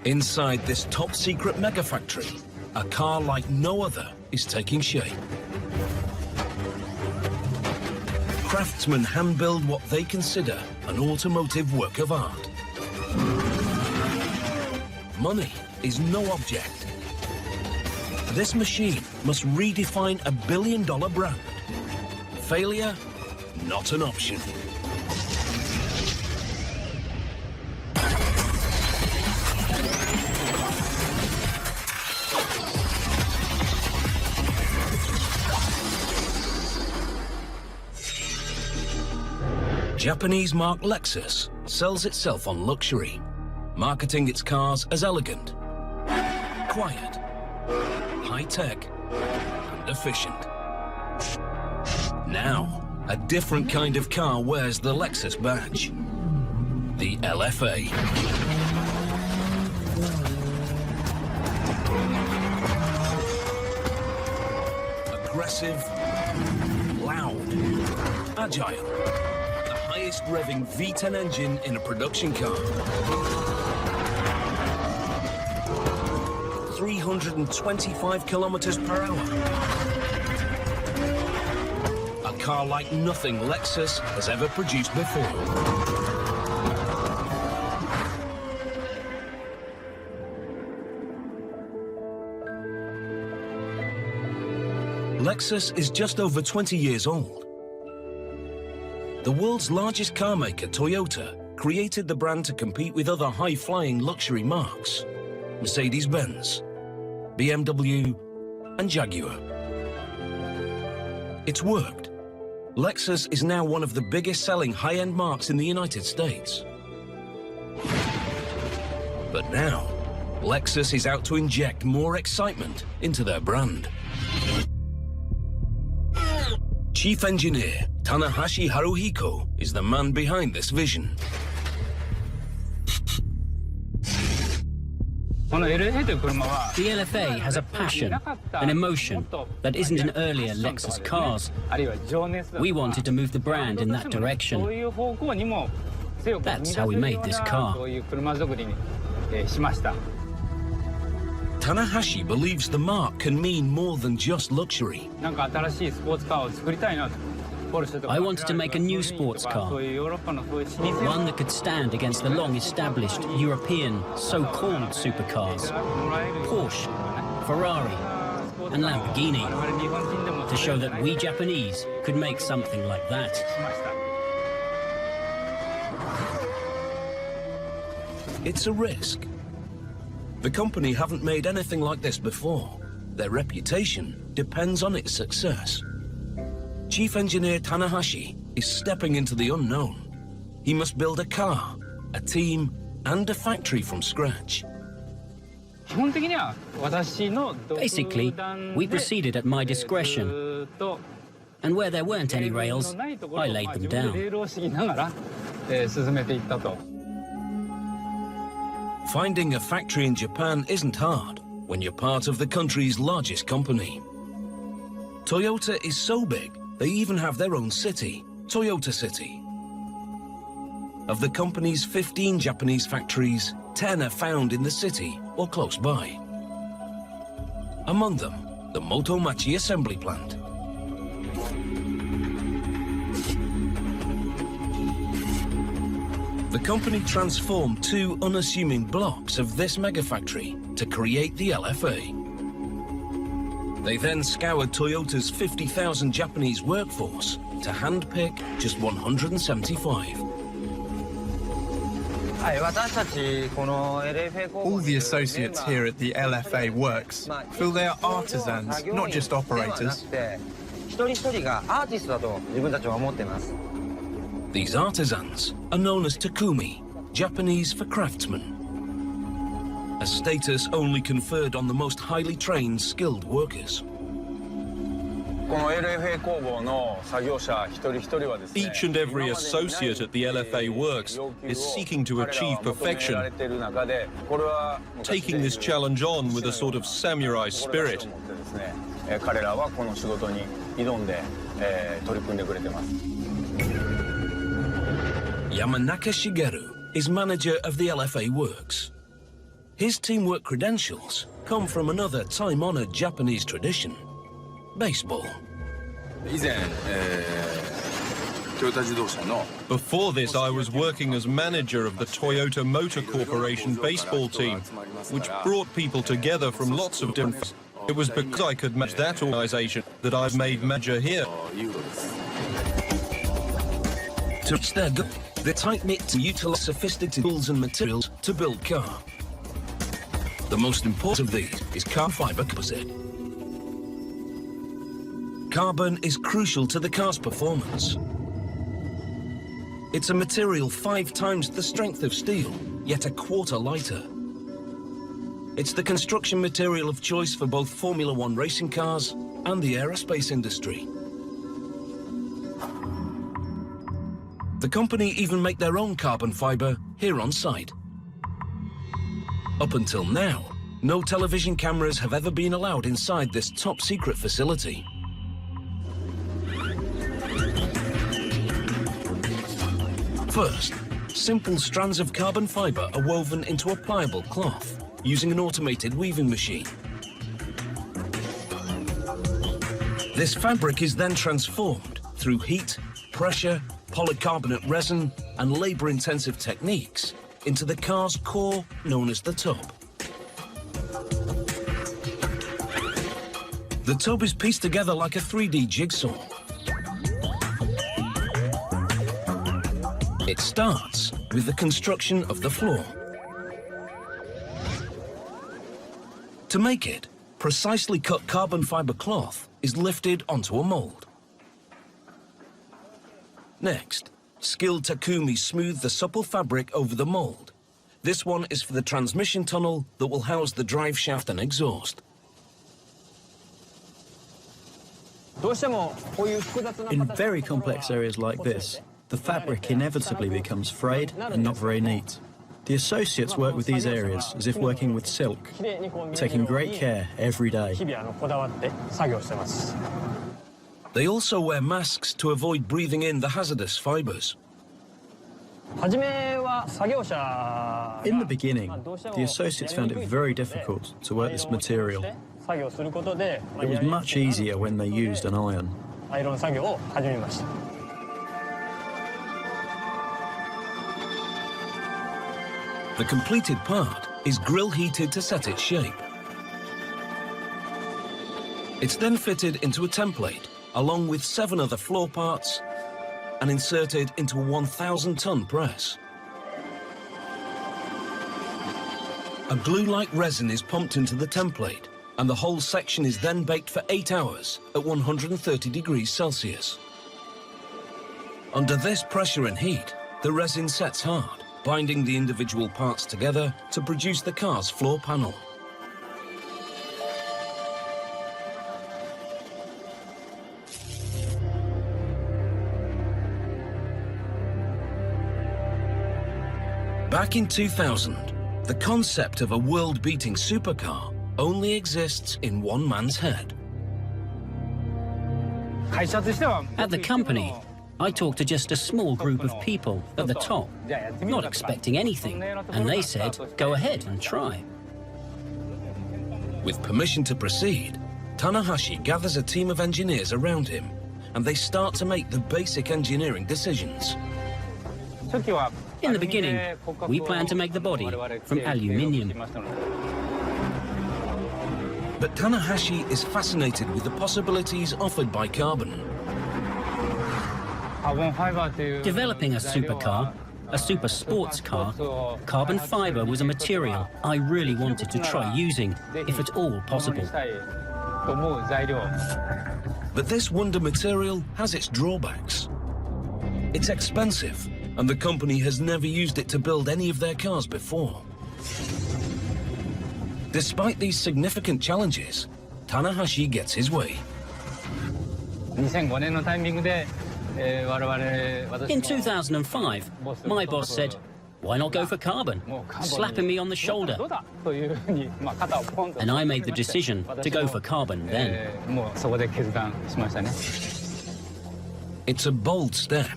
Inside this top-secret megafactory, a car like no other is taking shape. Craftsmen hand-build what they consider an automotive work of art. Money is no object. This machine must redefine a billion-dollar brand. Failure, not an option. Japanese marque Lexus sells itself on luxury, marketing its cars as elegant, quiet, high-tech, and efficient. Now, a different kind of car wears the Lexus badge, the LFA. Aggressive, loud, agile. Highest revving V10 engine in a production car. 325 kilometers per hour. A car like nothing Lexus has ever produced before. Lexus is just over 20 years old. The world's largest car maker, Toyota, created the brand to compete with other high-flying luxury marques, Mercedes-Benz, BMW, and Jaguar. It's worked. Lexus is now one of the biggest-selling high-end marques in the United States. But now, Lexus is out to inject more excitement into their brand. Chief engineer Tanahashi Haruhiko is the man behind this vision. The LFA has a passion, an emotion that isn't in earlier Lexus cars. We wanted to move the brand in that direction. That's how we made this car. Tanahashi believes the marque can mean more than just luxury. I wanted to make a new sports car, one that could stand against the long-established European so-called supercars, Porsche, Ferrari, and Lamborghini, to show that we Japanese could make something like that. It's a risk. The company haven't made anything like this before. Their reputation depends on its success. Chief engineer Tanahashi is stepping into the unknown. He must build a car, a team, and a factory from scratch. Basically, we proceeded at my discretion. And where there weren't any rails, I laid them down. Finding a factory in Japan isn't hard when you're part of the country's largest company. Toyota is so big, they even have their own city, Toyota City. Of the company's 15 Japanese factories, 10 are found in the city or close by. Among them, the Motomachi assembly plant. The company transformed two unassuming blocks of this megafactory to create the LFA. They then scoured Toyota's 50,000 Japanese workforce to handpick just 175. All the associates here at the LFA Works feel they are artisans, not just operators. These artisans are known as takumi, Japanese for craftsmen, a status only conferred on the most highly trained, skilled workers. Each and every associate at the LFA Works is seeking to achieve perfection, taking this challenge on with a sort of samurai spirit. Yamanaka Shigeru is manager of the LFA Works. His teamwork credentials come from another time-honored Japanese tradition: baseball. Before this, I was working as manager of the Toyota Motor Corporation baseball team, which brought people together from lots of different... It was because I could match that organization that I've made manager here. To reach their goal, they're tight-knit to utilize sophisticated tools and materials to build car. The most important of these is carbon fiber composite. Carbon is crucial to the car's performance. It's a material 5 times the strength of steel, yet a quarter lighter. It's the construction material of choice for both Formula One racing cars and the aerospace industry. The company even make their own carbon fiber here on site. Up until now, no television cameras have ever been allowed inside this top-secret facility. First, simple strands of carbon fiber are woven into a pliable cloth using an automated weaving machine. This fabric is then transformed through heat, pressure, polycarbonate resin, and labor-intensive techniques into the car's core, known as the tub. The tub is pieced together like a 3D jigsaw. It starts with the construction of the floor. To make it, precisely cut carbon fiber cloth is lifted onto a mold. Next, skilled Takumi smooth the supple fabric over the mold. This one is for the transmission tunnel that will house the drive shaft and exhaust. In very complex areas like this, the fabric inevitably becomes frayed and not very neat. The associates work with these areas as if working with silk, taking great care every day. They also wear masks to avoid breathing in the hazardous fibers. In the beginning, the associates found it very difficult to work this material. It was much easier when they used an iron. The completed part is grill heated to set its shape. It's then fitted into a template, along with 7 other floor parts, and inserted into a 1,000-ton press. A glue-like resin is pumped into the template, and the whole section is then baked for 8 hours at 130 degrees Celsius. Under this pressure and heat, the resin sets hard, binding the individual parts together to produce the car's floor panel. Back in 2000, the concept of a world-beating supercar only exists in one man's head. At the company, I talked to just a small group of people at the top, not expecting anything, and they said, go ahead and try. With permission to proceed, Tanahashi gathers a team of engineers around him, and they start to make the basic engineering decisions. In the beginning, we planned to make the body from aluminium. But Tanahashi is fascinated with the possibilities offered by carbon. Developing a supercar, a super sports car, carbon fiber was a material I really wanted to try using, if at all possible. But this wonder material has its drawbacks. It's expensive, and the company has never used it to build any of their cars before. Despite these significant challenges, Tanahashi gets his way. In 2005, my boss said, why not go for carbon? Slapping me on the shoulder. And I made the decision to go for carbon then. It's a bold step.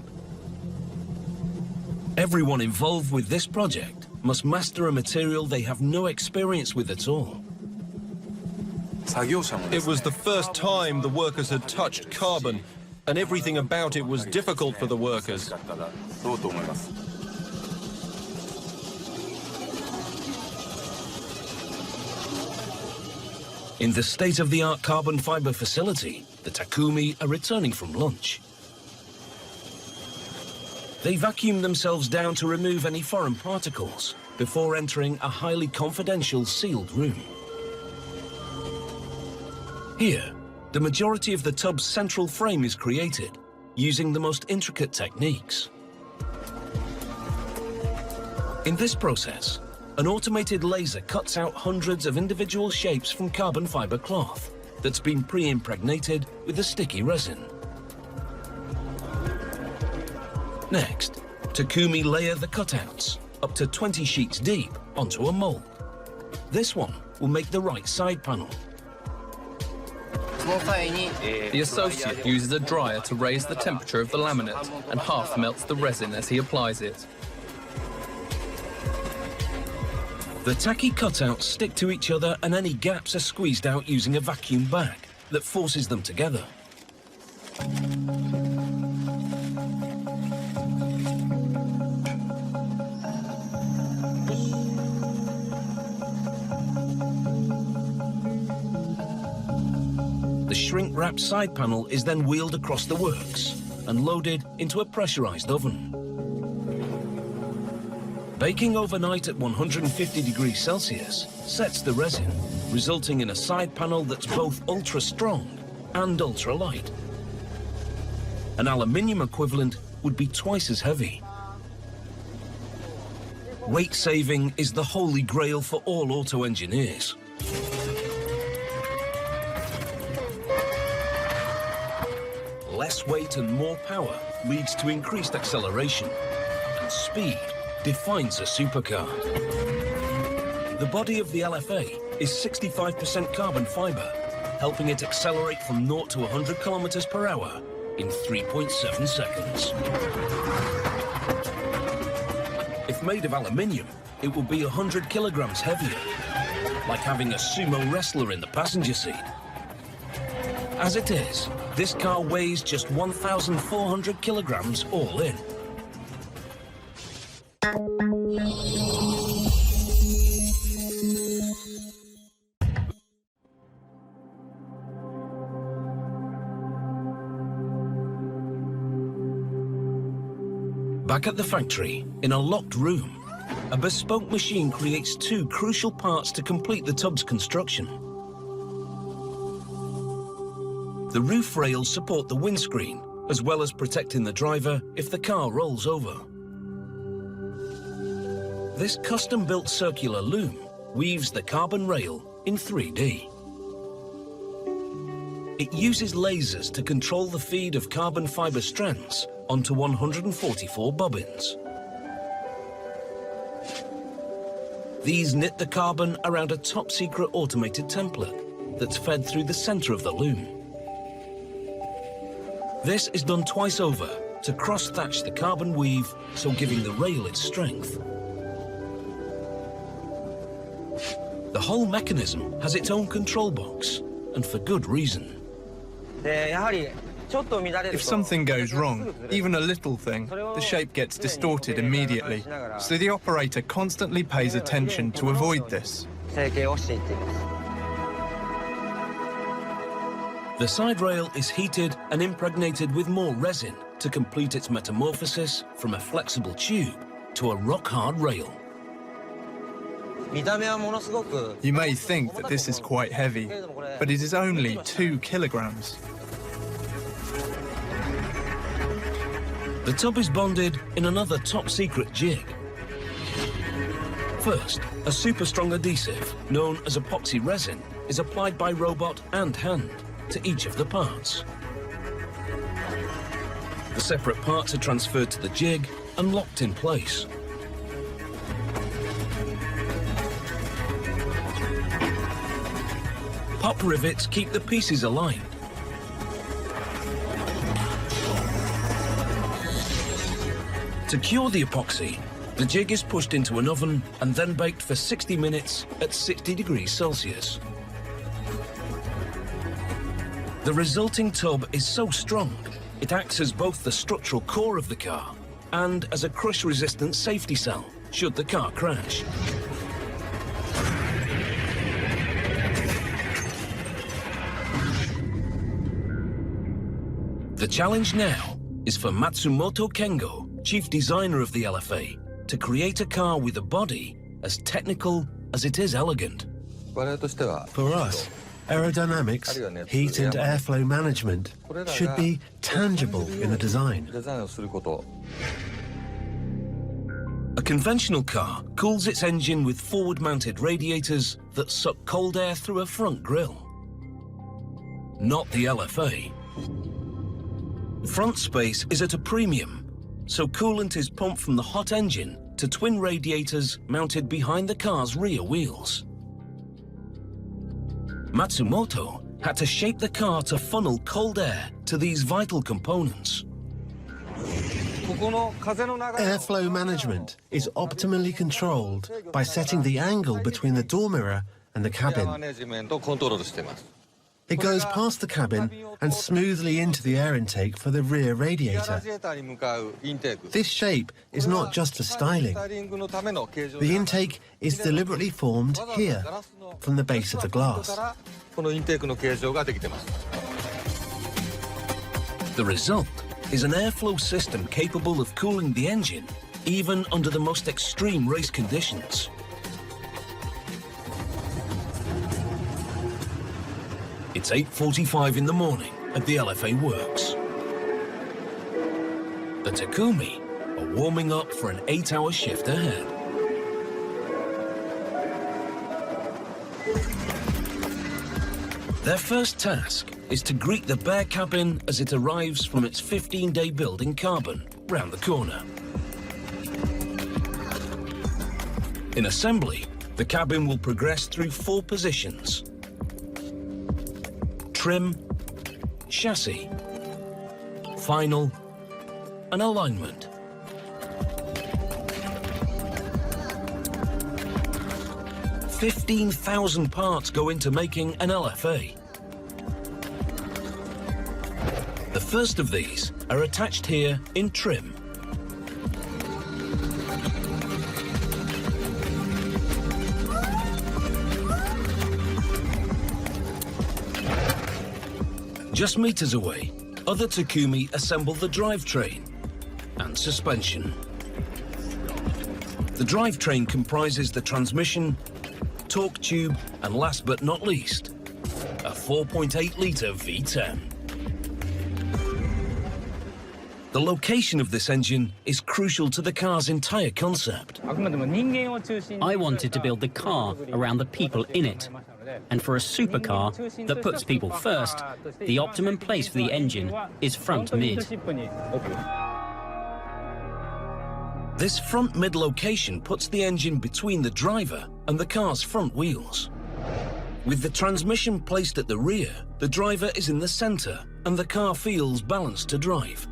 Everyone involved with this project must master a material they have no experience with at all. It was the first time the workers had touched carbon, and everything about it was difficult for the workers. In the state-of-the-art carbon fiber facility, the Takumi are returning from lunch. They vacuum themselves down to remove any foreign particles before entering a highly confidential sealed room. Here, the majority of the tub's central frame is created using the most intricate techniques. In this process, an automated laser cuts out hundreds of individual shapes from carbon fiber cloth that's been pre-impregnated with a sticky resin. Next, Takumi layer the cutouts, up to 20 sheets deep, onto a mold. This one will make the right side panel. The associate uses a dryer to raise the temperature of the laminate and half melts the resin as he applies it. The tacky cutouts stick to each other and any gaps are squeezed out using a vacuum bag that forces them together. The shrink-wrapped side panel is then wheeled across the works and loaded into a pressurized oven. Baking overnight at 150 degrees Celsius sets the resin, resulting in a side panel that's both ultra-strong and ultra-light. An aluminium equivalent would be twice as heavy. Weight saving is the holy grail for all auto engineers. Less weight and more power leads to increased acceleration, and speed defines a supercar. The body of the LFA is 65% carbon fiber, helping it accelerate from 0 to 100 kilometers per hour in 3.7 seconds. If made of aluminium, it will be 100 kilograms heavier, like having a sumo wrestler in the passenger seat. As it is, this car weighs just 1,400 kilograms all in. Back at the factory, in a locked room, a bespoke machine creates two crucial parts to complete the tub's construction. The roof rails support the windscreen, as well as protecting the driver if the car rolls over. This custom-built circular loom weaves the carbon rail in 3D. It uses lasers to control the feed of carbon fiber strands onto 144 bobbins. These knit the carbon around a top-secret automated template that's fed through the center of the loom. This is done twice over to cross-thatch the carbon weave, so giving the rail its strength. The whole mechanism has its own control box, and for good reason. If something goes wrong, even a little thing, the shape gets distorted immediately, so the operator constantly pays attention to avoid this. The side rail is heated and impregnated with more resin to complete its metamorphosis from a flexible tube to a rock-hard rail. You may think that this is quite heavy, but it is only 2 kilograms. The tub is bonded in another top-secret jig. First, a super-strong adhesive, known as epoxy resin, is applied by robot and hand to each of the parts. The separate parts are transferred to the jig and locked in place. Pop rivets keep the pieces aligned. To cure the epoxy, The jig is pushed into an oven and then baked for 60 minutes at 60 degrees Celsius. The resulting tub is so strong, it acts as both the structural core of the car and as a crush-resistant safety cell, should the car crash. The challenge now is for Matsumoto Kengo, chief designer of the LFA, to create a car with a body as technical as it is elegant. For us, aerodynamics, heat and airflow management should be tangible in the design. A conventional car cools its engine with forward-mounted radiators that suck cold air through a front grille. Not the LFA. Front space is at a premium, so coolant is pumped from the hot engine to twin radiators mounted behind the car's rear wheels. Matsumoto had to shape the car to funnel cold air to these vital components. Airflow management is optimally controlled by setting the angle between the door mirror and the cabin. It goes past the cabin and smoothly into the air intake for the rear radiator. This shape is not just for styling. The intake is deliberately formed here, from the base of the glass. The result is an airflow system capable of cooling the engine even under the most extreme race conditions. It's 8:45 in the morning at the LFA works. The Takumi are warming up for an 8-hour shift ahead. Their first task is to greet the bare cabin as it arrives from its 15-day build in carbon round the corner. In assembly, the cabin will progress through 4 positions: trim, chassis, final, and alignment. $15,000 parts go into making an LFA. The first of these are attached here in trim. Just meters away, other Takumi assemble the drivetrain and suspension. The drivetrain comprises the transmission, torque tube, and last but not least, a 4.8-litre V10. The location of this engine is crucial to the car's entire concept. I wanted to build the car around the people in it. And for a supercar that puts people first, the optimum place for the engine is front mid. This front mid location puts the engine between the driver and the car's front wheels. With the transmission placed at the rear, the driver is in the center and the car feels balanced to drive.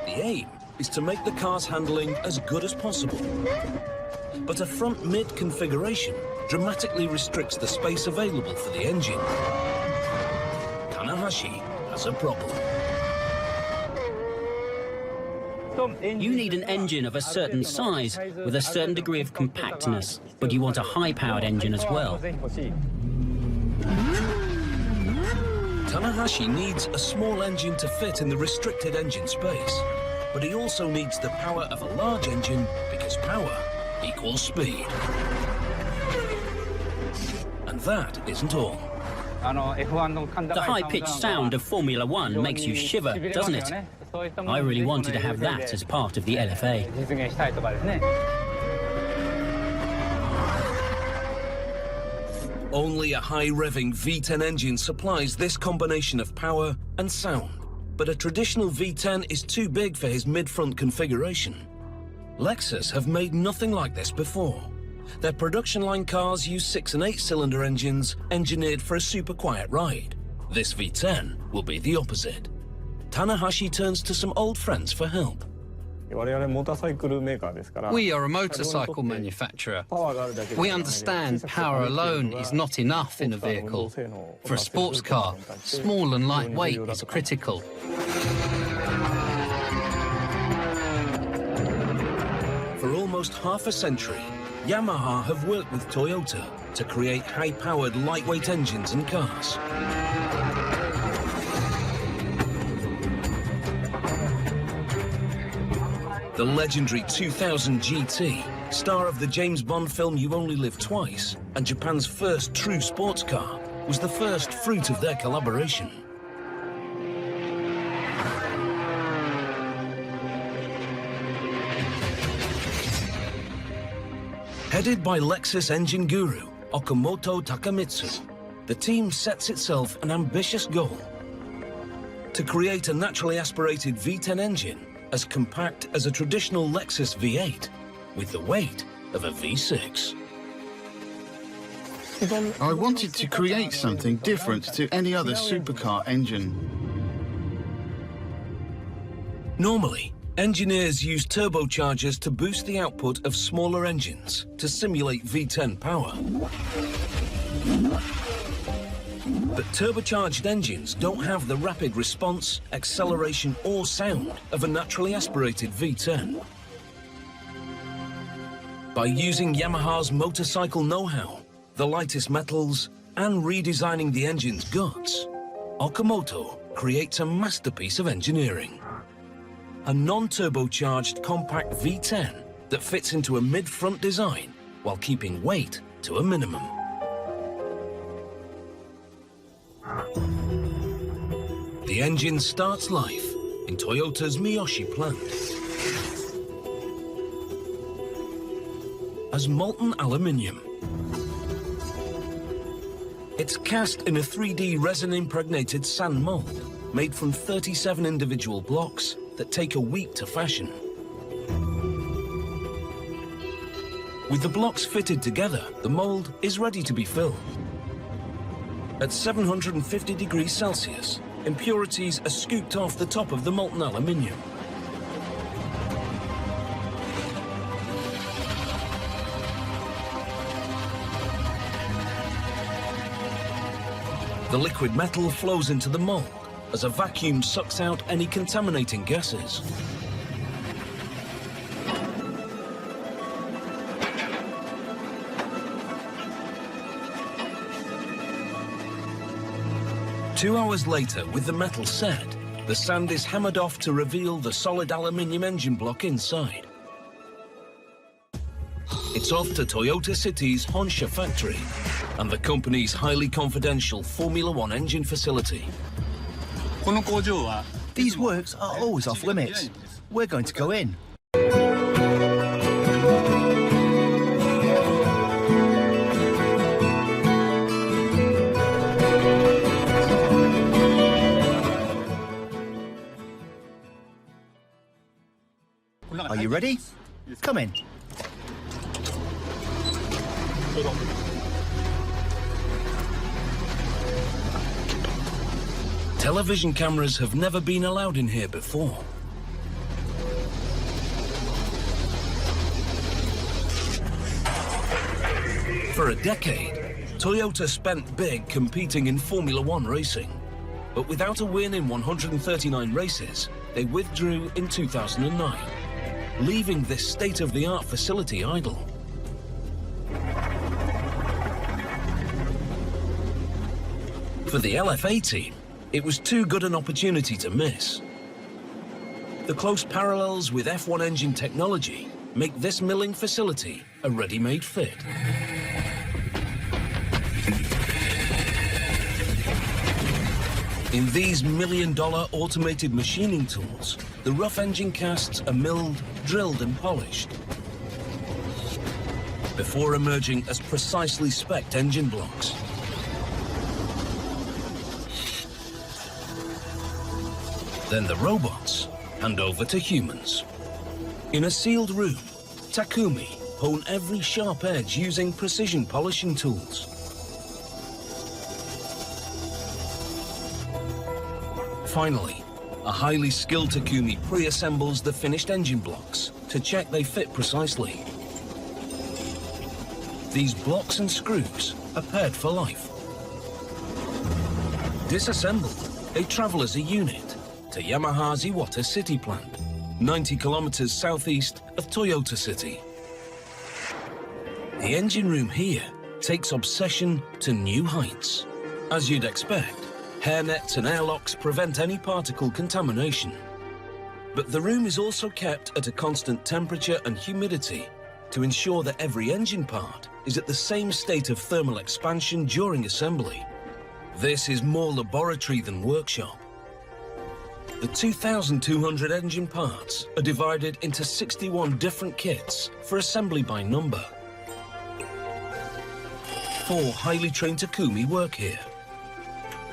The aim is to make the car's handling as good as possible. But a front mid configuration dramatically restricts the space available for the engine. Tanahashi has a problem. You need an engine of a certain size with a certain degree of compactness, but you want a high-powered engine as well. Tanahashi needs a small engine to fit in the restricted engine space, but he also needs the power of a large engine because power equals speed. And that isn't all. The high-pitched sound of Formula One makes you shiver, doesn't it? I really wanted to have that as part of the LFA. Only a high-revving V10 engine supplies this combination of power and sound, but a traditional V10 is too big for his mid-front configuration. Lexus have made nothing like this before. Their production line cars use 6- and 8-cylinder engines engineered for a super quiet ride. This V10 will be the opposite. Tanahashi turns to some old friends for help. We are a motorcycle manufacturer. We understand power alone is not enough in a vehicle. For a sports car, small and lightweight is critical. For almost half a century, Yamaha have worked with Toyota to create high-powered lightweight engines and cars. The legendary 2000 GT, star of the James Bond film You Only Live Twice, and Japan's first true sports car, was the first fruit of their collaboration. Headed by Lexus engine guru Okamoto Takamitsu, the team sets itself an ambitious goal: to create a naturally aspirated V10 engine as compact as a traditional Lexus V8, with the weight of a V6. I wanted to create something different to any other supercar engine. Normally, engineers use turbochargers to boost the output of smaller engines to simulate V10 power. But turbocharged engines don't have the rapid response, acceleration or sound of a naturally aspirated V10. By using Yamaha's motorcycle know-how, the lightest metals, and redesigning the engine's guts, Okamoto creates a masterpiece of engineering. A non-turbocharged compact V10 that fits into a mid-front design while keeping weight to a minimum. The engine starts life in Toyota's Miyoshi plant as molten aluminium. It's cast in a 3D resin-impregnated sand mold made from 37 individual blocks that take a week to fashion. With the blocks fitted together, the mold is ready to be filled. At 750 degrees Celsius, impurities are scooped off the top of the molten aluminium. The liquid metal flows into the mold as a vacuum sucks out any contaminating gases. Two hours later, with the metal set, the sand is hammered off to reveal the solid aluminium engine block inside. It's off to Toyota City's Honsha factory and the company's highly confidential Formula One engine facility. These works are always off limits. We're going to go in. Are you ready? Come in. Television cameras have never been allowed in here before. For a decade, Toyota spent big competing in Formula One racing. But without a win in 139 races, they withdrew in 2009, leaving this state-of-the-art facility idle. For the LFA team, it was too good an opportunity to miss. The close parallels with F1 engine technology make this milling facility a ready-made fit. In these million-dollar automated machining tools, the rough engine casts are milled, drilled and polished before emerging as precisely spec'd engine blocks. Then the robots hand over to humans. In a sealed room, Takumi hone every sharp edge using precision polishing tools. Finally, a highly skilled Takumi pre-assembles the finished engine blocks to check they fit precisely. These blocks and screws are paired for life. Disassembled, they travel as a unit to Yamaha's Iwata city plant, 90 kilometers southeast of Toyota City. The engine room here takes obsession to new heights. As you'd expect, hairnets and airlocks prevent any particle contamination. But the room is also kept at a constant temperature and humidity to ensure that every engine part is at the same state of thermal expansion during assembly. This is more laboratory than workshop. The 2,200 engine parts are divided into 61 different kits for assembly by number. 4 highly trained Takumi work here.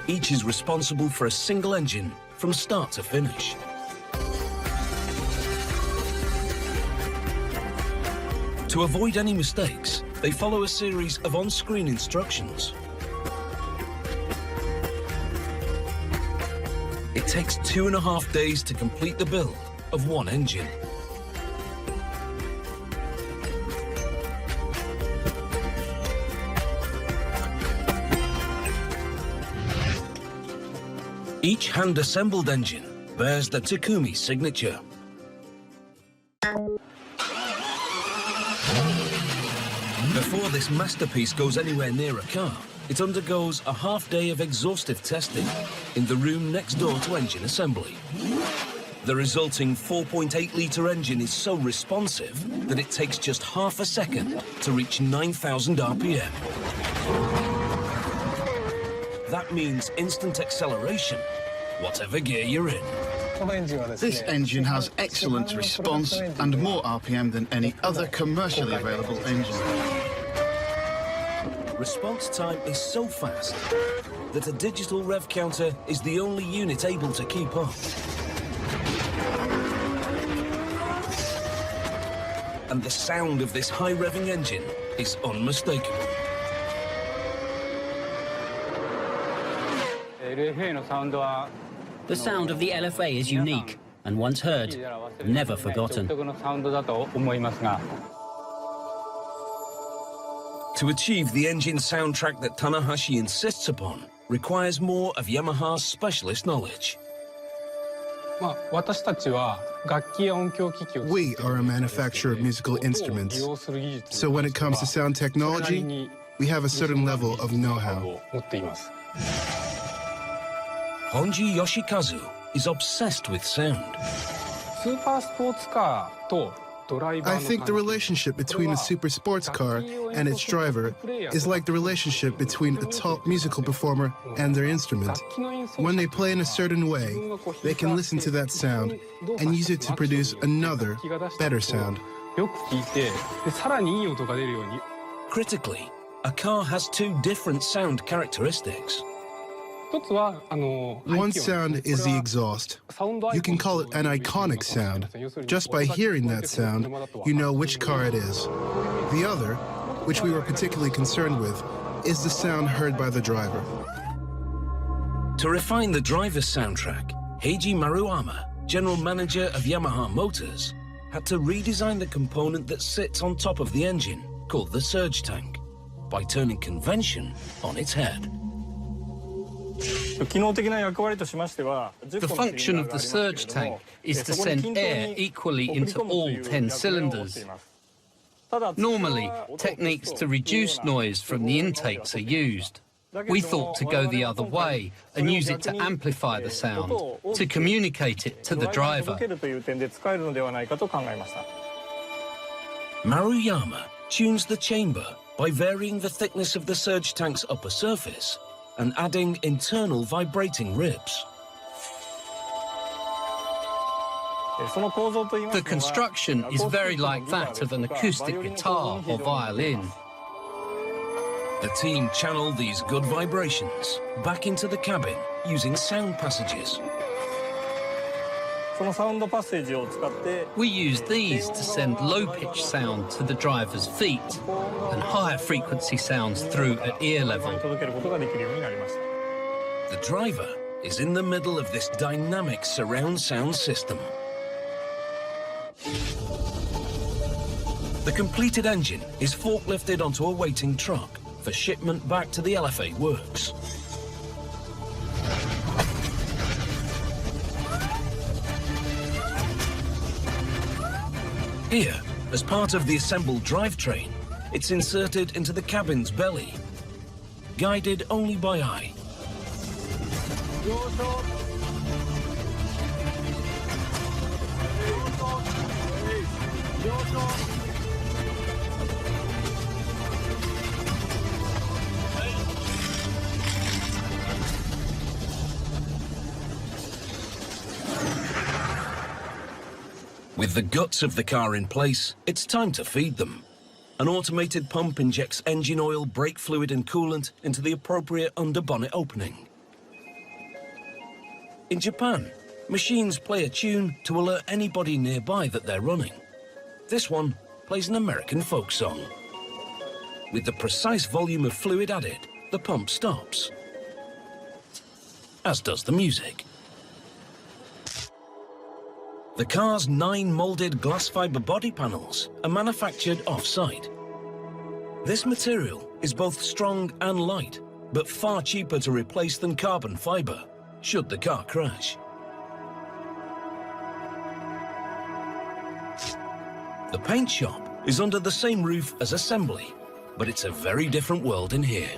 Each is responsible for a single engine from start to finish. To avoid any mistakes, they follow a series of on-screen instructions. It takes 2.5 days to complete the build of one engine. Each hand-assembled engine bears the Takumi signature. Before this masterpiece goes anywhere near a car, it undergoes a half-day of exhaustive testing in the room next door to engine assembly. The resulting 4.8-litre engine is so responsive that it takes just half a second to reach 9,000 RPM. That means instant acceleration, whatever gear you're in. This engine has excellent response and more RPM than any other commercially available engine. Response time is so fast that a digital rev counter is the only unit able to keep up. And the sound of this high-revving engine is unmistakable. The sound of the LFA is unique, and once heard, never forgotten. To achieve the engine soundtrack that Tanahashi insists upon requires more of Yamaha's specialist knowledge. We are a manufacturer of musical instruments, so when it comes to sound technology, we have a certain level of know-how. Honji Yoshikazu is obsessed with sound. I think the relationship between a super sports car and its driver is like the relationship between a top musical performer and their instrument. When they play in a certain way, they can listen to that sound and use it to produce another, better sound. Critically, a car has 2 different sound characteristics. One sound is the exhaust. You can call it an iconic sound. Just by hearing that sound, you know which car it is. The other, which we were particularly concerned with, is the sound heard by the driver. To refine the driver's soundtrack, Heiji Maruyama, general manager of Yamaha Motors, had to redesign the component that sits on top of the engine, called the surge tank, by turning convention on its head. The function of the surge tank is to send air equally into all 10 cylinders. Normally, techniques to reduce noise from the intakes are used. We thought to go the other way and use it to amplify the sound, to communicate it to the driver. Maruyama tunes the chamber by varying the thickness of the surge tank's upper surface and adding internal vibrating ribs. The construction is very like that of an acoustic guitar or violin. The team channeled these good vibrations back into the cabin using sound passages. We use these to send low-pitch sound to the driver's feet and higher frequency sounds through at ear level. The driver is in the middle of this dynamic surround sound system. The completed engine is forklifted onto a waiting truck for shipment back to the LFA works. Here, as part of the assembled drivetrain, it's inserted into the cabin's belly, guided only by eye. With the guts of the car in place, it's time to feed them. An automated pump injects engine oil, brake fluid and coolant into the appropriate underbonnet opening. In Japan, machines play a tune to alert anybody nearby that they're running. This one plays an American folk song. With the precise volume of fluid added, the pump stops, as does the music. The car's 9 moulded glass fibre body panels are manufactured off-site. This material is both strong and light, but far cheaper to replace than carbon fibre, should the car crash. The paint shop is under the same roof as assembly, but it's a very different world in here.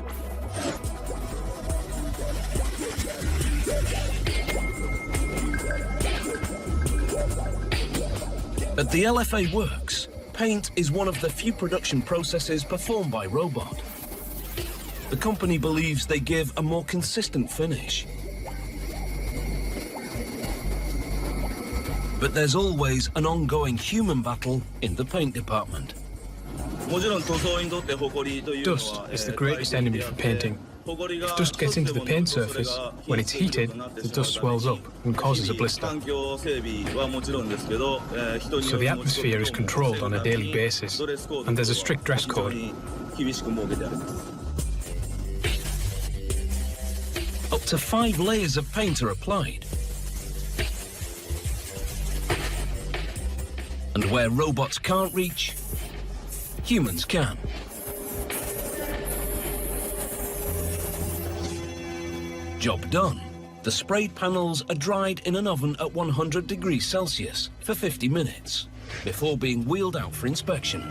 At the LFA works, paint is one of the few production processes performed by robot. The company believes they give a more consistent finish. But there's always an ongoing human battle in the paint department. Dust is the greatest enemy for painting. If dust gets into the paint surface, when it's heated, the dust swells up and causes a blister. So the atmosphere is controlled on a daily basis, and there's a strict dress code. Up to 5 layers of paint are applied. And where robots can't reach, humans can. Job done. The sprayed panels are dried in an oven at 100 degrees Celsius for 50 minutes before being wheeled out for inspection.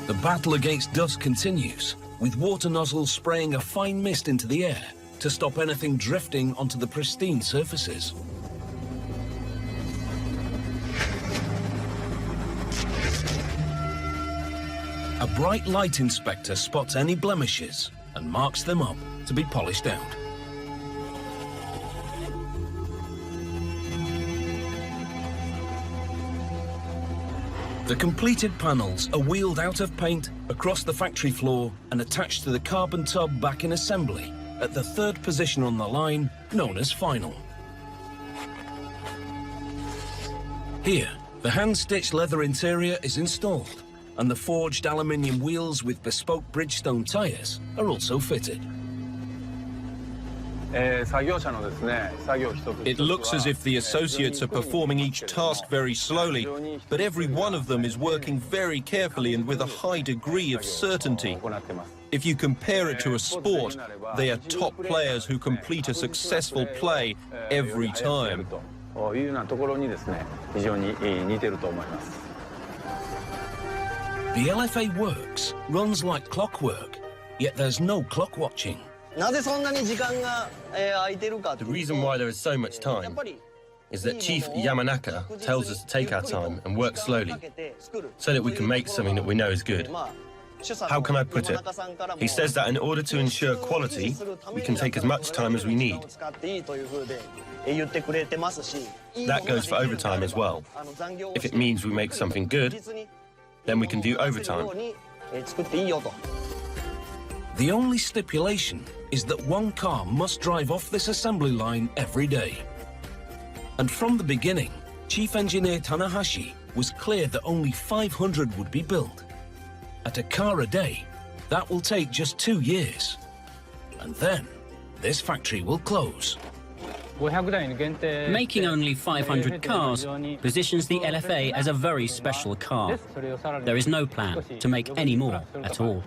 The battle against dust continues, with water nozzles spraying a fine mist into the air to stop anything drifting onto the pristine surfaces. A bright light inspector spots any blemishes and marks them up to be polished out. The completed panels are wheeled out of paint across the factory floor and attached to the carbon tub back in assembly at the 3rd position on the line, known as final. Here, the hand-stitched leather interior is installed, and the forged aluminium wheels with bespoke Bridgestone tyres are also fitted. It looks as if the associates are performing each task very slowly, but every one of them is working very carefully and with a high degree of certainty. If you compare it to a sport, they are top players who complete a successful play every time. The LFA works runs like clockwork, yet there's no clock watching. The reason why there is so much time is that Chief Yamanaka tells us to take our time and work slowly so that we can make something that we know is good. How can I put it? He says that in order to ensure quality, we can take as much time as we need. That goes for overtime as well. If it means we make something good, then we can do overtime. The only stipulation is that one car must drive off this assembly line every day. And from the beginning, Chief Engineer Tanahashi was clear that only 500 would be built. At a car a day, That will take just 2 years. And then, this factory will close. Making only 500 cars positions the LFA as a very special car. There is no plan to make any more at all.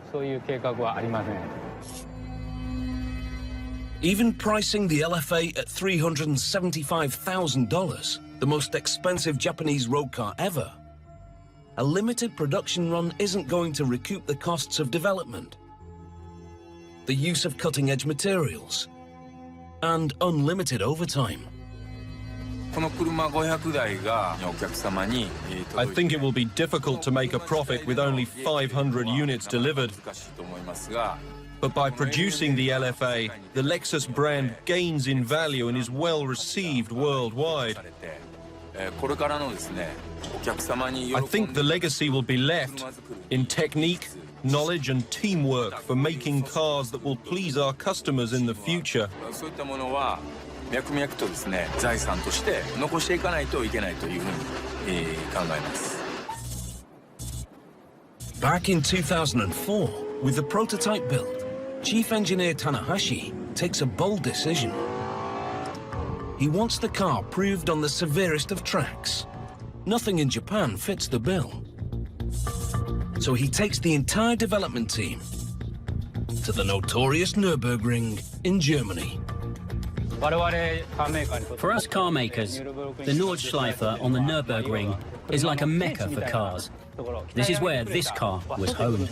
Even pricing the LFA at $375,000, the most expensive Japanese road car ever, a limited production run isn't going to recoup the costs of development, the use of cutting-edge materials, and unlimited overtime. I think it will be difficult to make a profit with only 500 units delivered. But by producing the LFA, the Lexus brand gains in value and is well received worldwide. I think the legacy will be left in technique, knowledge and teamwork for making cars that will please our customers in the future. Back in 2004, with the prototype built, Chief Engineer Tanahashi takes a bold decision. He wants the car proved on the severest of tracks. Nothing in Japan fits the bill. So he takes the entire development team to the notorious Nürburgring in Germany. For us car makers, the Nordschleife on the Nürburgring is like a mecca for cars. This is where this car was honed.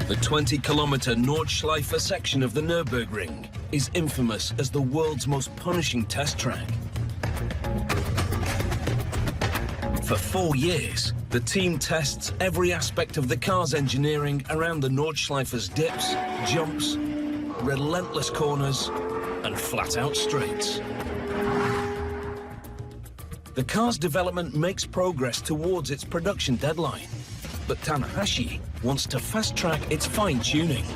The 20-kilometer Nordschleife section of the Nürburgring is infamous as the world's most punishing test track. For 4 years, the team tests every aspect of the car's engineering around the Nordschleife's dips, jumps, relentless corners, and flat-out straights. The car's development makes progress towards its production deadline, but Tanahashi wants to fast-track its fine-tuning.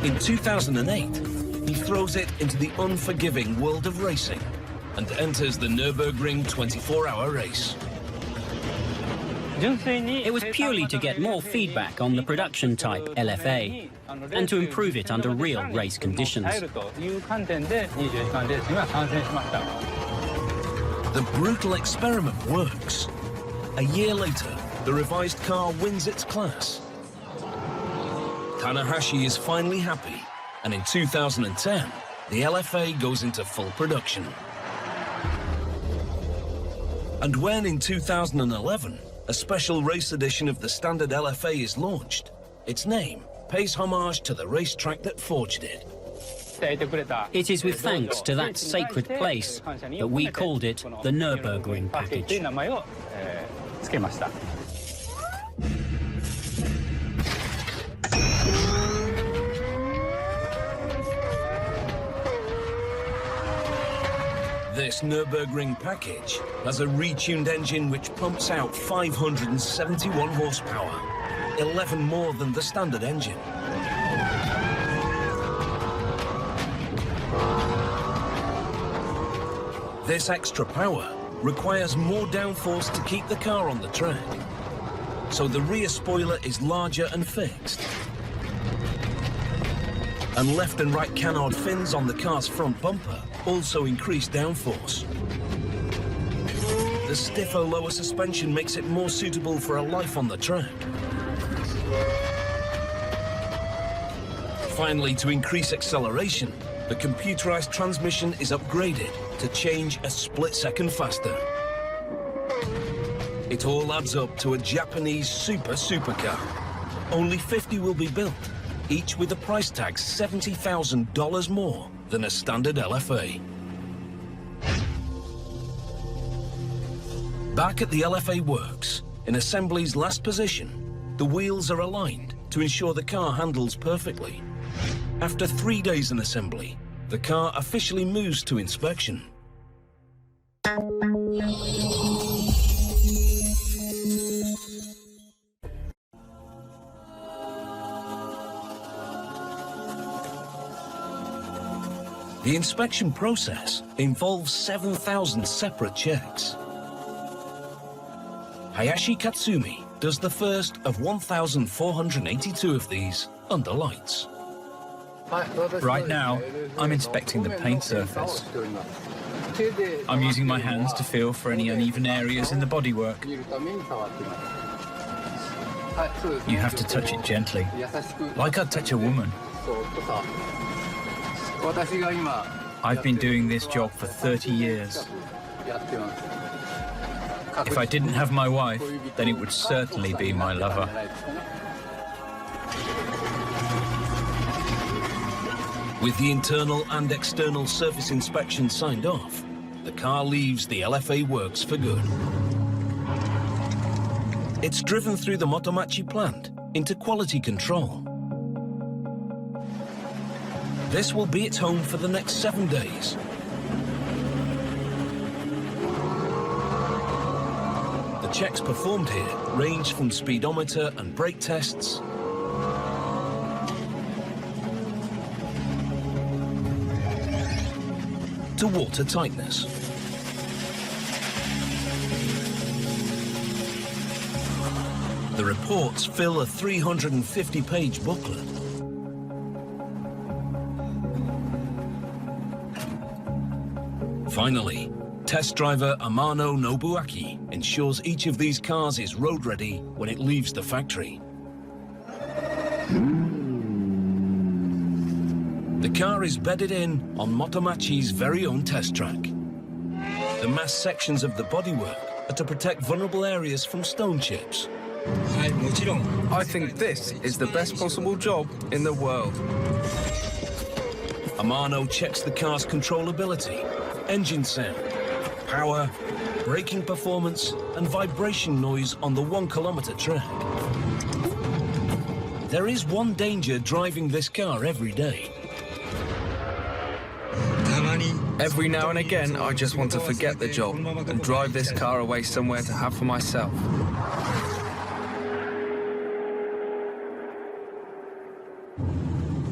In 2008, he throws it into the unforgiving world of racing and enters the Nürburgring 24-hour race. It was purely to get more feedback on the production type LFA and to improve it under real race conditions. The brutal experiment works. A year later, the revised car wins its class. Tanahashi is finally happy, and in 2010, the LFA goes into full production. And when in 2011, a special race edition of the standard LFA is launched, its name pays homage to the racetrack that forged it. It is with thanks to that sacred place that we called it the Nürburgring package. This Nürburgring package has a retuned engine which pumps out 571 horsepower, 11 more than the standard engine. This extra power requires more downforce to keep the car on the track, so the rear spoiler is larger and fixed. And left and right canard fins on the car's front bumper also increase downforce. The stiffer lower suspension makes it more suitable for a life on the track. Finally, to increase acceleration, the computerized transmission is upgraded to change a split second faster. It all adds up to a Japanese supercar. Only 50 will be built, each with a price tag $70,000 more than a standard LFA. Back at the LFA works, in assembly's last position, the wheels are aligned to ensure the car handles perfectly. After 3 days in assembly, the car officially moves to inspection. The inspection process involves 7,000 separate checks. Hayashi Katsumi does the first of 1,482 of these under lights. Right now, I'm inspecting the paint surface. I'm using my hands to feel for any uneven areas in the bodywork. You have to touch it gently, like I'd touch a woman. I've been doing this job for 30 years. If I didn't have my wife, then it would certainly be my lover. With the internal and external surface inspection signed off, the car leaves the LFA works for good. It's driven through the Motomachi plant into quality control. This will be its home for the next 7 days. The checks performed here range from speedometer and brake tests to water tightness. The reports fill a 350-page booklet. Finally, test driver Amano Nobuaki ensures each of these cars is road ready when it leaves the factory. The car is bedded in on Motomachi's very own test track. The mass sections of the bodywork are to protect vulnerable areas from stone chips. I think this is the best possible job in the world. Amano checks the car's controllability, engine sound, power, braking performance, and vibration noise on the 1 kilometer track. There is one danger driving this car every day. Every now and again, I just want to forget the job and drive this car away somewhere to have for myself.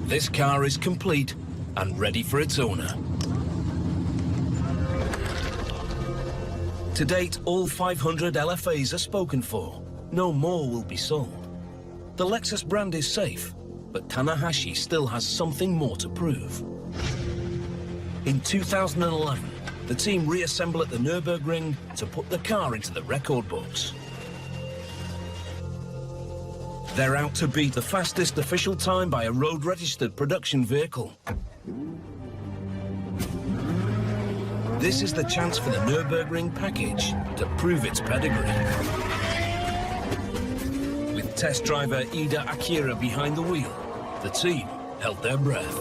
This car is complete and ready for its owner. To date, all 500 LFAs are spoken for. No more will be sold. The Lexus brand is safe, but Tanahashi still has something more to prove. In 2011, the team reassemble at the Nürburgring to put the car into the record books. They're out to beat the fastest official time by a road-registered production vehicle. This is the chance for the Nürburgring package to prove its pedigree. With test driver Ida Akira behind the wheel, the team held their breath.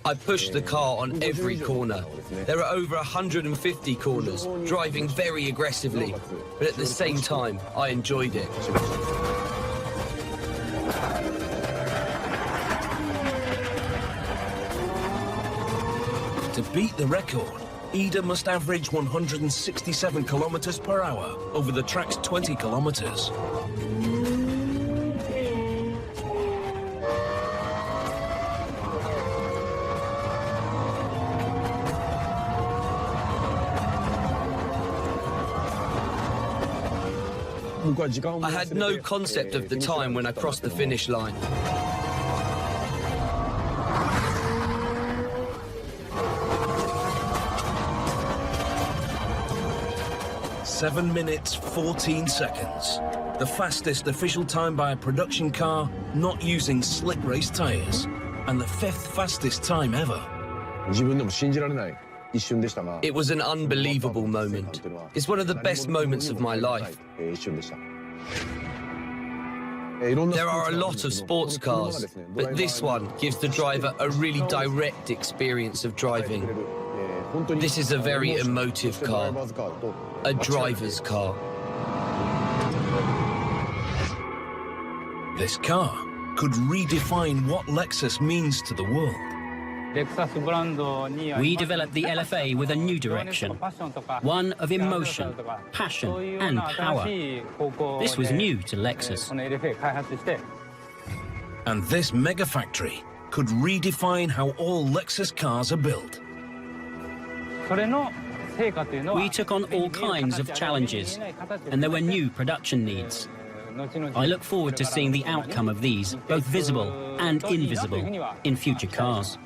I pushed the car on every corner. There are over 150 corners, driving very aggressively, but at the same time, I enjoyed it. To beat the record, Ida must average 167 kilometers per hour over the track's 20 kilometers. I had no concept of the time when I crossed the finish line. Seven minutes, 14 seconds. The fastest official time by a production car not using slick race tires. And the 5th fastest time ever. It was an unbelievable moment. It's one of the best moments of my life. There are a lot of sports cars, but this one gives the driver a really direct experience of driving. This is a very emotive car, a driver's car. This car could redefine what Lexus means to the world. We developed the LFA with a new direction, one of emotion, passion and power. This was new to Lexus. And this megafactory could redefine how all Lexus cars are built. We took on all kinds of challenges, and there were new production needs. I look forward to seeing the outcome of these, both visible and invisible, in future cars.